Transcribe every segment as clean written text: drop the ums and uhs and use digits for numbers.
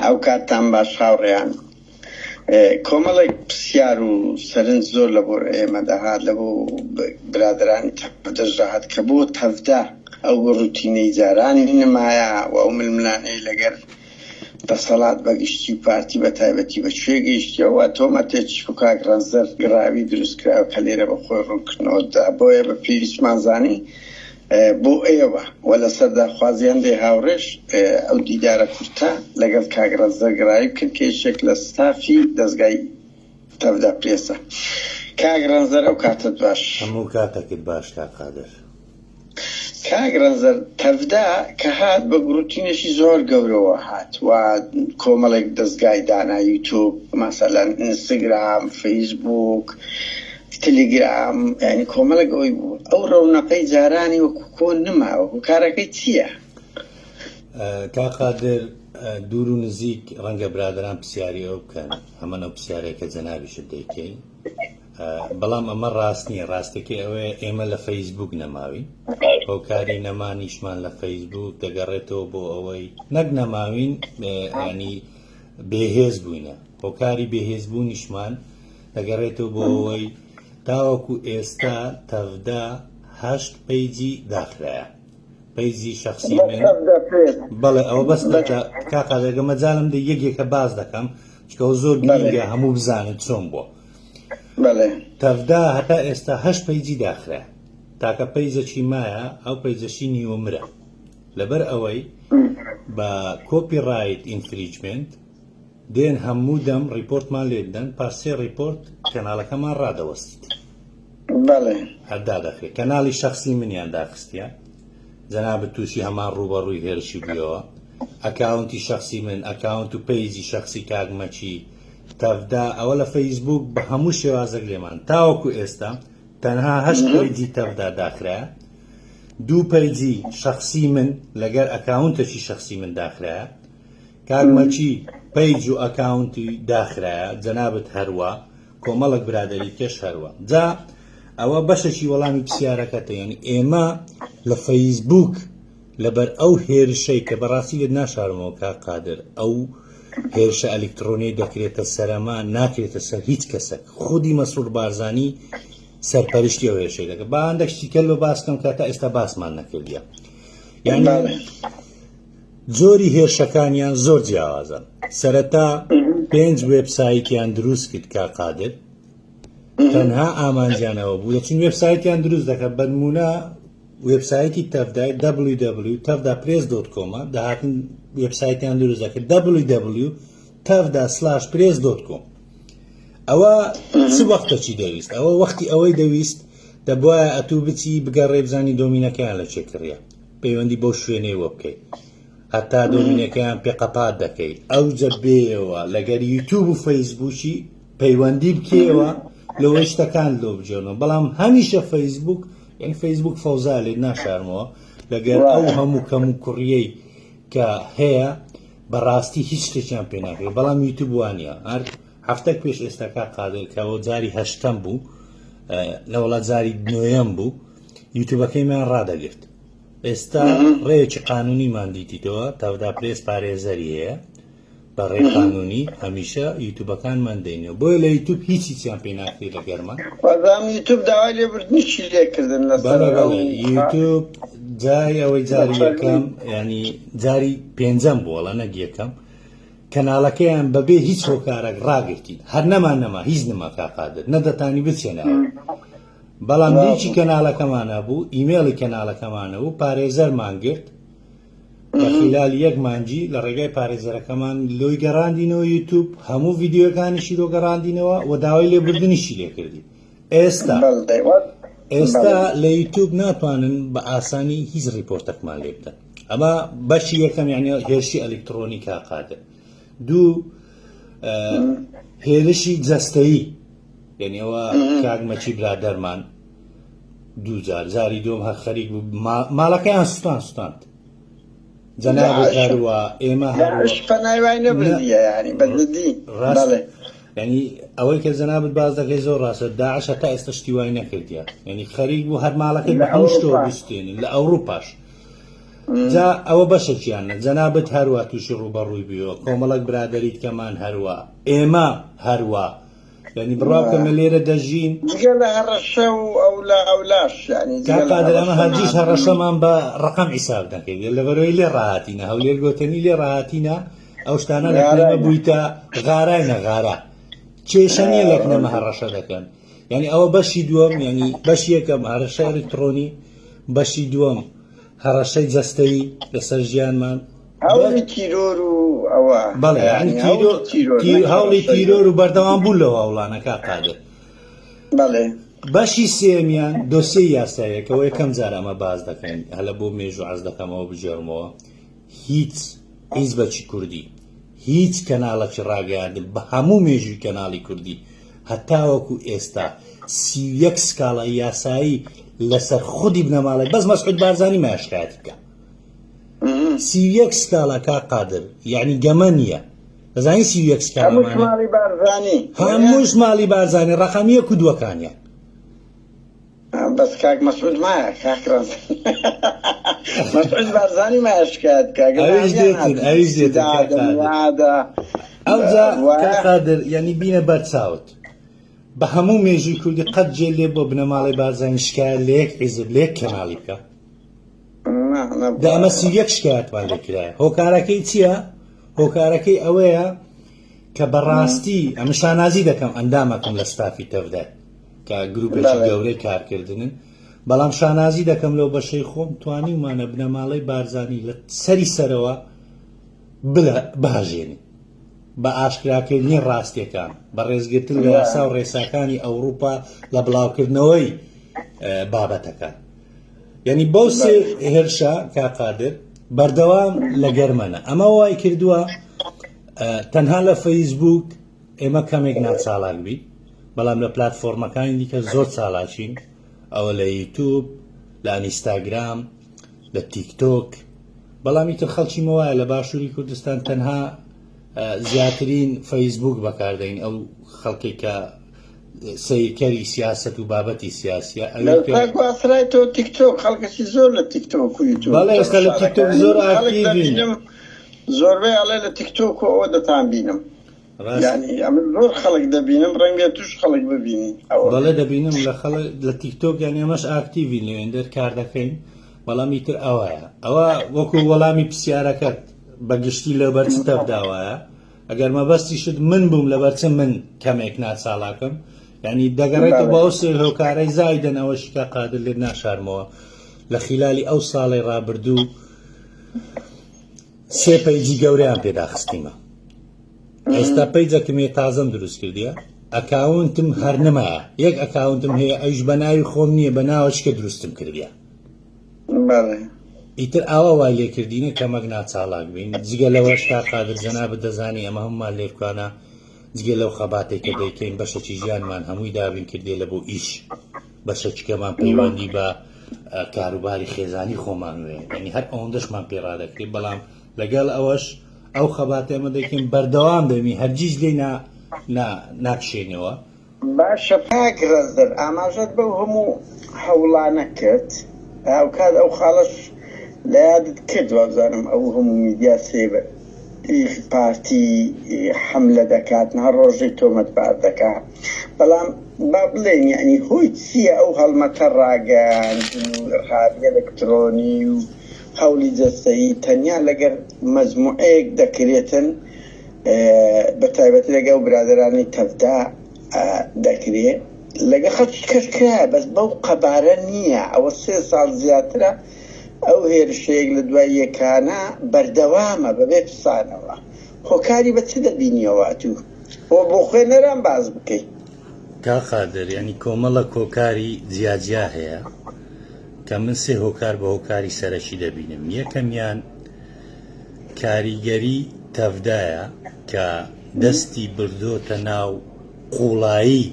ئەو کاتتان باش هاوڕێیان کۆمەڵێک پرسیار و سەرنج زۆر لە بۆ ئێمە دەهات لە بۆ برادرانی دەژاهات کە بۆ تەفدا ئەو ڕوتینەی جارانی نمایە و ئەو ململانەی لەگەر دەسەڵات بەگشتی و پارتی بە تایبەتی بە کوێ گەیشتیەوە تۆمەتێکی و کاک ڕەنزەر گراوی دروستکراوە کە لێرە بە خۆی ڕوونکردنەوەدا بۆیە بە پێویستمانزانی بۆ ئێوە و لەسەر داخوازیان دێ هاوڕێش ئەو دیدارە کورتە لەگەڵ کاک ڕەنزەر گراوی کرد کە یەکێک لە ستافی دەزگای تەفدا پرێسە. کاک ڕەنزەر ئەو کاتت باش. هەموو کاتێکت باش کاک قادر. کاک ڕەنزەر تەفدا کە هات بە گروتینێکی زۆر گەورەوە هات و کۆمەڵێک دەستگای دانا یوتیوب مەسەلەن ئینستاگرام فەیسبوک تەلێگرام یعنی کۆمەڵێک ئەوی بوو ئەو ڕەونەقەی جارانی وەکو کۆن نماوە و کارەکەی چییە؟ کاک قادر دوور و نزیک ڕەنگە برادران پرسیاری ئەو بکەن هەمان ئەو پرسیارەیە کە جەنابیشت دەیکەی بەڵام ئەمە ڕاست نییە ڕاستەکەی ئەوەیە ئێمە لە فەیسبوک نەماوی هۆکاری نەمانیشمان لە فەیسبوک دەگەڕێتەوە بۆ ئەوەی نەک نەماوین ینی بێهێز بووینە هۆکاری بێهێزبوونیشمان دەگەڕێتەوە بۆ ئەوەی تاوەکو ئێستا تەفدا 8 پەیجی داخرایە پەیجی شەخسی من بەڵێ ئەوە بەس کاقادەگە مەجالم دە یەکێکە باز دەکەم چکە زۆر گرنگە هەموو بزانێت چۆن بۆ تەفدا هەتا ئێستا 8 پەیجی داخرا تاکە پەیجەکی مایە ئەو پەیجەشی نیوەمرە لەبەر ئەوەی بە کۆپی ڕایت ئینفریجمنت دێن هەموو دەم ریپۆرتمان لێ بدەن پاسێ ریپۆرت کەناڵەکەمان ڕادەوەستیت هەردا دەخێت کەناڵی شەخسی منیان داخستیە جەنابەت تووشی هەمان ڕوبەڕووی هێرشی بوویەوە ئەکاونتی شەخسی من ئەکاونت و پەیجی شەخسی کاگمەچی تەفدا ئەوە لە فەیسبوک بە هەموو شێوازەک لێمان تاوەکو ئێستا تەنها 8 پەیجی تەفدا داخرایە 2 پەیجی شەخسی من لەگەر ئەکاونتێکی شەخسی من داخرایە کاگمەچی پەیج و ئەکاونتی داخرایە جەنابەت هەروە کۆمەڵک برادەری کێش هەروە جا ئەوە بەشێکی وەڵامی پرسیارەکەتە یعنی ئێمە لە فەیسبوک لەبەر ئەو هێرشەی کە بەڕاستی لێت ناشارمەوە کاک قادر ئەو هێرشە ئەلکترۆنی دەکرێتە سەرەما ناکرێتە سەر هیچ کەسێک خودی مەسرور بارزانی سەرپەرشتی ئەو هێرشەی دەکە با هەندێکشتی کەل بە باسکەم کە تا ئێستا باسمان نەکردیە یعنی زۆری هێرشەکانیان زۆر جیاوازە سەرەتا 5 وێبسایتیان دروست کرد کاک قادر تەنها ئامانجیانەوە بوو دەچین وێبسایتیان دروست دەکەن بە نمونە وێبسایتی تەفدای www.tafdapress.com داهاتن وێبسایتیان دروست دەکرد www.tafda/press.com ئەوە چ وەختەچی دەویست ئەوە وەختی ئەوەی دەویست دەبواە ئەتوو بچی بگەڕێ بزانی دۆمینەکەیان لە چێکڕیە پەیوەندی بۆ شوێنەوە بکەیت هەتا دۆمینەکەیان پێقەپات دەکەیت ئەو جەبێەوە لەگەر یوتیوب و فەیسبوکی پەیوەندی بکەوە لەوەی شتەکان لۆ بجێنەوە بەڵام هەمیشە فەیسبوک یعنی فەیسبوک فەوزا لێت ناشارمەوە لەگەر ئەو هەموو کەم و کوڕیەی کە هەیە بەڕاستی هیچ شتێکیان پێ ناکرێت بەڵام یوتیوب وانە هەر هەفتەک پێش ئێستا کاک قادر کەەوە جاری 8ەم بوو لە وڵات جاری 9ەم بوو یوتیوبەکەیمان ڕادەگرت ئێستا ڕێیەکی قانونیمان دیتیتەوە تەفدا پرێس پارێزەری هەیە بە ڕێ قانونی هەمیشە یوتیوبەکانمان دەینەوە بۆیە لە یوتیوب هیچیان پێ ناکرێت لە گەرمان یوتیوب داوای لێبوردنیشی لێکردن یوتیوب جای ئەوەی جاری یەکەم ینی جاری 5ەم بووەڵە نەک یەکەم کەناڵەکەیان بەبێ هیچ هۆکارێک ڕاگرتین هەر نەمان نەما هیچ نەما کاک قادر نەدەتانی بچێنەوە بەڵام دیچی کەناڵەکەمانە بوو ئیمێڵی کەناڵەکەمانە بوو پارێزەرمان گرت بە خلال 1 مانجی لە ڕێگای پارێزەرەکەمان لۆی گەڕاندینەوە یوتیوب هەموو ڤیدیۆەکانیشی لۆ گەڕاندینەوە و داوای لێبوردنیشی لێ کردی ئێستا لە یوتیوب ناتوانن بە ئاسانی هیچ ریپۆرتێکمان لێ بدەن ئەمە بەشی یەکەم یعنی هێرشی ئەلکترۆنی کاک قادر 2 هێرشی جەستەیی یعنی ئەوە کاگمەچی برادەرمان 2 جاری دوم هەر خەریک بوو ماڵەکەیان سوستاند جەنابەت هەروە ئێمە ینی ئەوەی کە جەنابەت باز دەکەی زۆر ڕاستە داعش هەتا ئێستا شتی وای نەکردیە ینی خەریک بوو هەر ماڵەکەی بە هەموو شتەوە بستێنن لە ئەوروپاش جا ئەوە بەشێکیانە جەنابەت هەروە تووشی ڕوبەڕووی بیوە کۆمەڵک برادەریت کەمان هەروە ئێمە هەروە یعنی بڕاوکەمە لێرە دەژین جگە لە هەڕەشە و ئەولاش قادر ئەمە هەرگیز هەڕەشەمان بە ڕقم حیساب نەکەیت لە بەرەوەی لێ ڕاهاتینە هەولێر گوتنی لێ ڕاهاتینە ئەو شتانە لەکنەمە بوویتە غارای نەغارە کێشە نیە لەکنەمە هەڕەشە دەکەن یعنی ئەوە بەشی دووەم یعنی بەشی یەکەم هەڕەشە ئەلکترۆنی بەشی دووەم هەڕەشەی جەستەیی لەسەر ژیانمان هەوڵی تیرۆر و ئەوە بەڵێ هەوڵی تیرۆر و بەردەوام بوو لەوە وڵانەکە قادر بەڵێ بەشی سێمیان دۆسیە یاسایەکەەوە یەکەم جار ئەمە باز دەکەین هەلە بۆ مێژوو عەز دەکەمەوە بژێڕمەوە هیچ حیزبەکی کوردی هیچ کەناڵەکی ڕاگەیاندن بە هەموو مێژووی کەناڵی کوردی هەتاوەکو ئێستا 31 سکاڵای یاسایی لەسەر خودی بنەماڵی بەس مەسعود بارزانی مایشکایەتی بکە 31 سکاڵا کا قادر یعنی گەمە نییە دەزانی 31 سکاڵا هەمووش ماڵی بارزانی ڕەقەمیە و دووەکانیان بەس کاک مەسعود مایە کاکڕاز مەسعود بارزانی مایشکایەت ئەویش دێتن ئەوجا قادر یعنی بینە بەرچاوت بە هەموو مێژووی کوردی قەت جێ لێ بۆ بنەماڵی بارزانی شکایەت لە یەک حیزب لە یەک کەناڵی بکە دا ئەمە 31 شکایەتمان لێکرایە هۆکارەکەی چییە؟ هۆکارەکەی ئەوەیە کە بەڕاستی ئەمە شانازی دەکەم ئەندامەکەم لە ستافی تەفدای کە گروپێکی گەورەی کارکردنن بەڵام شانازی دەکەم لەو بەشەی خۆم توانیمانە بنەماڵەی بارزانی لە سەری سەرەوە بهەژێنی بە ئاشکراکردنی ڕاستیەکان بە ڕێزگرتن لە یاسا و ڕێساکانی ئەوروپا لە بڵاوکردنەوەی بابەتەکان یعنی بەو سێ هێرشە کاقادر بەردەوام لە گەرمەنە ئەمە وای کردووە تەنها لە فەیسبوک ئێمە کەمێک ناچالاک بی بەڵام لە پلاتفۆرمەکانی دیکە زۆر چالاچین ئەوە لە یوتیوب لە ئینستاگرام لە تیکتۆک بەڵامی تر خەڵکی مەوایە لە باشووری کوردستان تەنها زیاترین فەیسبوک بەکاردەین ئەو خەڵکی کە سیرکەری سیاست و بابەتی سیاسیە ئەوسرایەوە تیکتۆک خەڵکەسی زۆر لە تیکتۆک و یوتیوب بەڵێ ئێستا لە تیکتۆک زۆر ئاکتیڤین زۆربەی ئەڵێ لە تیکتۆک و ئەوە دەتان بینم یعنی ئەمە زۆر خەڵک دەبینم ڕەنگە توش خەڵک ببینی بەڵێ دەبینم لە تیکتۆک یانی ئەمەش ئاکتیڤین لەوێندەر کار دەکەین بەڵامی تر ئەوەیە ئەوە وەکو وەڵامی پرسیارەکەت بەگشتی لەبەر چ تەفداوایە ئەگەر مەبەستی شت من بووم لەبەرچە من کەمێک ناچالاکەم یعنی دەگەڕێتەوە بە ئەو سێ هۆکارەی زایدەن ئەوەشی کە قادر لێ ناشارمەوە لە خلالی ئەو ساڵی ڕابردوو سێ پەیجی گەورەیان پێداخستیمە ئێستا پەیجەکەمێ تازەم دروست کردیە ئەکاونتم هەر نەمایە یەک ئەکاونتم هەیە ئەوش بە ناوی خۆم نییە بە ناوەشکە دروستم کردیە ئیتر ئاوا وای لێکردینە کەمەک ناچالاک بین جگە لەوەش تا قادر جەنابەت دەزانی ئەمە هەمومان لێرکوانە جگە لەو خەباتێککە دەیکەین بەشێکی ژیانمان هەمووی دابین کردێ لە بۆ ئیش بەشەکەمان پەیوەندی بە کاروباری خێزانی خۆمان وێ ینی هەر ئەوەندەشمان پێڕادەکرێت بەڵام لەگەڵ ئەوەش ئەو خەباتە ئەمە دەکەین بەردەوام دەمی هەرگیز لێ ناکشێنەوە باشە پاک ڕزدەر ئاماژەت بەو هەموو هەوڵانە کرد ئەو کات ئەو خاڵش لە یادت کردوە بزانم ئەو هەموو میدیا سێبە پارتی حملە دەکات نها ڕۆژەی تۆمەتبار دەکات بەڵام با بڵێن یعنی هۆی چییە ئەو هەڵمەتە ڕاگەاندن و ئەرهابی ئەلکترۆنی و هەوڵی جەستەیی تەنیا لەگەر مەجموعەیەک دەکرێتن بە تایبەتی لەگە و برادرانی تەفدا دەکرێت لەگە خەڵکی کەشکرا بەس بەو قەبارە نییە ئەوە 3 ساڵ زیاترە ئەو هێرشەیەک لە دوای یەکانە بەردەوامە بەبێ پسانەوە هۆکاری بە چ دەبینیەوە تو بۆ خوێنەران باز بکەیت کا قادر ینی کۆمەڵە کۆکاری جیاجیا هەیە کە من سێ هۆکار بە هۆکاری سەرەکی دەبینم یەکەمیان کاریگەری تەفدایە کە دەستی بردۆتە ناو قوڵایی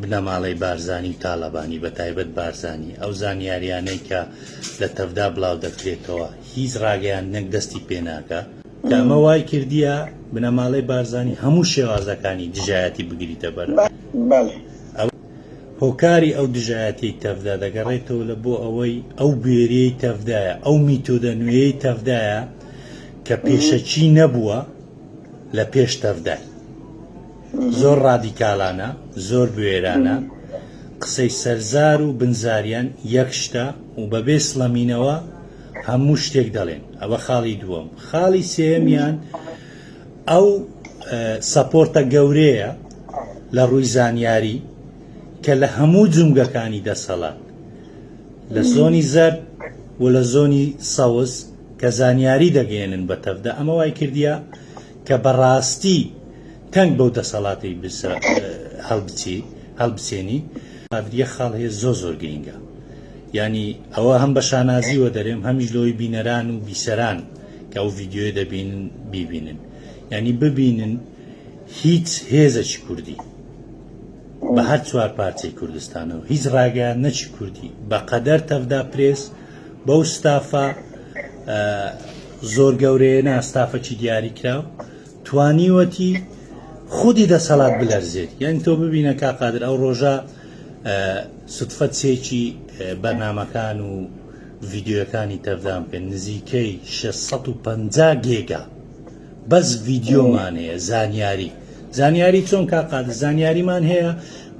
بنەماڵەی بارزانی و تاالبانی بە تایبەت بارزانی ئەو زانیاریانەی کە لە تەفدا بڵاو دەکرێتەوە هیچ ڕاگەیان نەک دەستی پێناکە کە ئەمە وای کردیە بنەماڵەی بارزانی هەموو شێوازەکانی دژایەتی بگریتە بەر هۆکاری ئەو دژایەتی تەفدا دەگەڕێتەوە لە بۆ ئەوەی ئەو بێرەی تەفدایە ئەو میتۆدە نوێیەی تەفدایە کە پێشەچی نەبووە لە پێش تەفدای زۆر ڕادیکالانە زۆر بوێرانە قسەی سەرزار و بنزاریان یەک شتە و بەبێ سڵەمینەوە هەموو شتێک دەڵێن ئەوە خاڵی دووەم خاڵی سێمیان ئەو سەپۆرتە گەورەیە لە ڕووی زانیاری کە لە هەموو جومگەکانی دەسەڵات لە زۆنی زەرد و لە زۆنی سەوز کە زانیاری دەگەێنن بە تەفدا ئەمە وای کردیە کە بەڕاستی تەنگ بەو دەسەڵاتی هەڵبچێنی ئاوریە خاڵ هەیە زۆر گرینگە ینی ئەوە هەم بە شانازیوە دەرێم هەمیش لۆی بینەران و بیسەران کە ئەو ڤیددیۆی دەبینن بیبینن ینی ببینن هیچ هێزەی کوردی بە هەر چوار پارچەی کوردستانەوە هیچ ڕاگەیان نەچی کوردی بە قەدەر تەفدا پرێس بەو ستافە زۆر گەورەیە ستافەکی دیاری کراو توانیوەتی خودی دەسەڵات بلەرزێت یعنی تۆ ببینە کا قادر ئەو ڕۆژە سوتفەت سێکی بەرنامەکان و ڤیددیۆەکانی تەفدام پێ نزیکەی 650 گێگا بەس ڤیددیۆمان هەیە زانیاری چۆن کا قادر زانیاریمان هەیە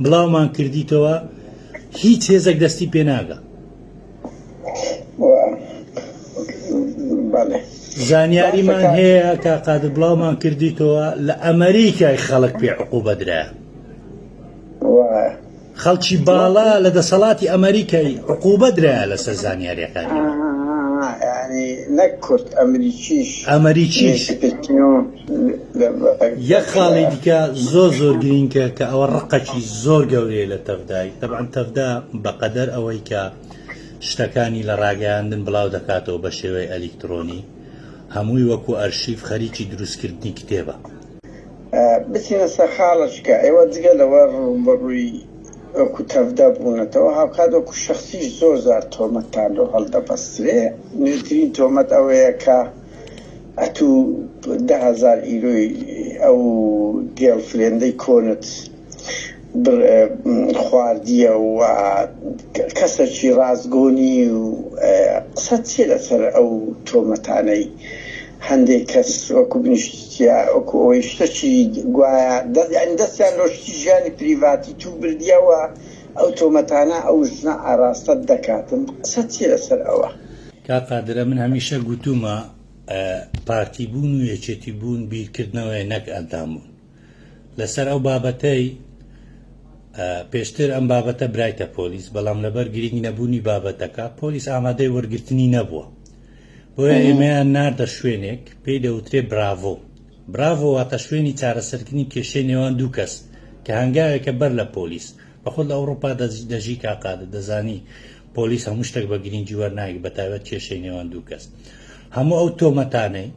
بڵاومان کردیتەوە هیچ هێزێک دەستی پێ ناگە زانیاریمان هەیە کا قادر بڵاومان کردیتەوە لە ئەمەریکای خەڵک پێ عقوبە درایە خەڵکی باڵا لە دەسەڵاتی ئەمەریکای عقوبە درایە لەسەر زانیاریەکانی نەکورد ئەمریکیش یەک خاڵی دیکە زۆر گرینگە کە ئەوە ڕقەکی زۆر گەورەیە لە تەفدای تەبعاً تەفدا بەقەدەر ئەوەی کە شتەکانی لە ڕاگەیاندن بڵاو دەکاتەوە بە شێوەی ئەلیکترۆنی هەمووی وەکو ئەرشیف خەریکی دروستکردنی کتێبە بچینە سەر خاڵشکە ئێوە جگە لەوە ڕووبەڕووی وەکو تەفدا بوونەتەوە هاوکات وەکو شەخصیش زۆر تۆمەتان لۆ هەڵدەبەسترێ نوێترین تۆمەت ئەوەیە کە ئەتوو 10,000 ئیرۆی ئەو گێڵفرێندەی کۆنت خواردیە و کەسێکی ڕازگۆنی و قسە چێ لەسەر ئەو تۆمەتانەی هەندێک کەس وەکو بنیشتیا وەکو ئەوەی شتەکی گوایە دەستیان لۆشتی ژیانی پریڤاتی تو بردیەوە ئەو تۆمەتانە ئەو ژنە ئاراستە دەکاتن قسە چێ لەسەر ئەوە کا قادرە من هەمیشە گوتومە پارتی بوون و یەکێتی بوون بیرکردنەوەی نەک ئەندامبوون لەسەر ئەو بابەتەی پێشتر ئەم بابەتە برایتە پۆلیس بەڵام لەبەر گرنگ نەبوونی بابەتەکە پۆلیس ئامادەی وەرگرتنی نەبووە بۆیە ئێمەیان ناردە شوێنێک پێی دەوترێ براڤۆ واتە شوێنی چارەسەرکردنی کێشەی نێوان دوو کەس کە هەنگاوێکە بەر لە پۆلیس بەخۆت لە ئەوڕۆپا دەژی کاقادە دەزانی پۆلیس هەموو شتێک بە گرنگی وەرناگی بەتایبەت کێشەی نێوان دوو کەس هەموو ئەو تۆمەتانەی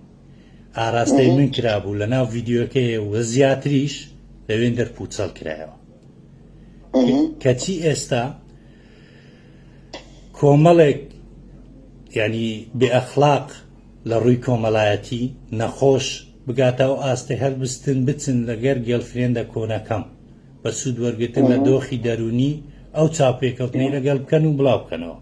ئاراستەی من کرابوو لە ناو ڤیددیۆکەیە و زیاتریش لەوێن دەرپوچەڵ کرایەوە کەچی ئێستا کۆمەڵێک ینی بێئەخلاق لە ڕووی کۆمەڵایەتی نەخۆش بگاتەوە ئاستی هەڵبستن بچن لەگەر گێڵفرێندە کۆنەکەم بە سوود وەرگتن لە دۆخی دەرونی ئەو چاپێکەوتنەی لەگەڵ بکەن و بڵاو بکەنەوە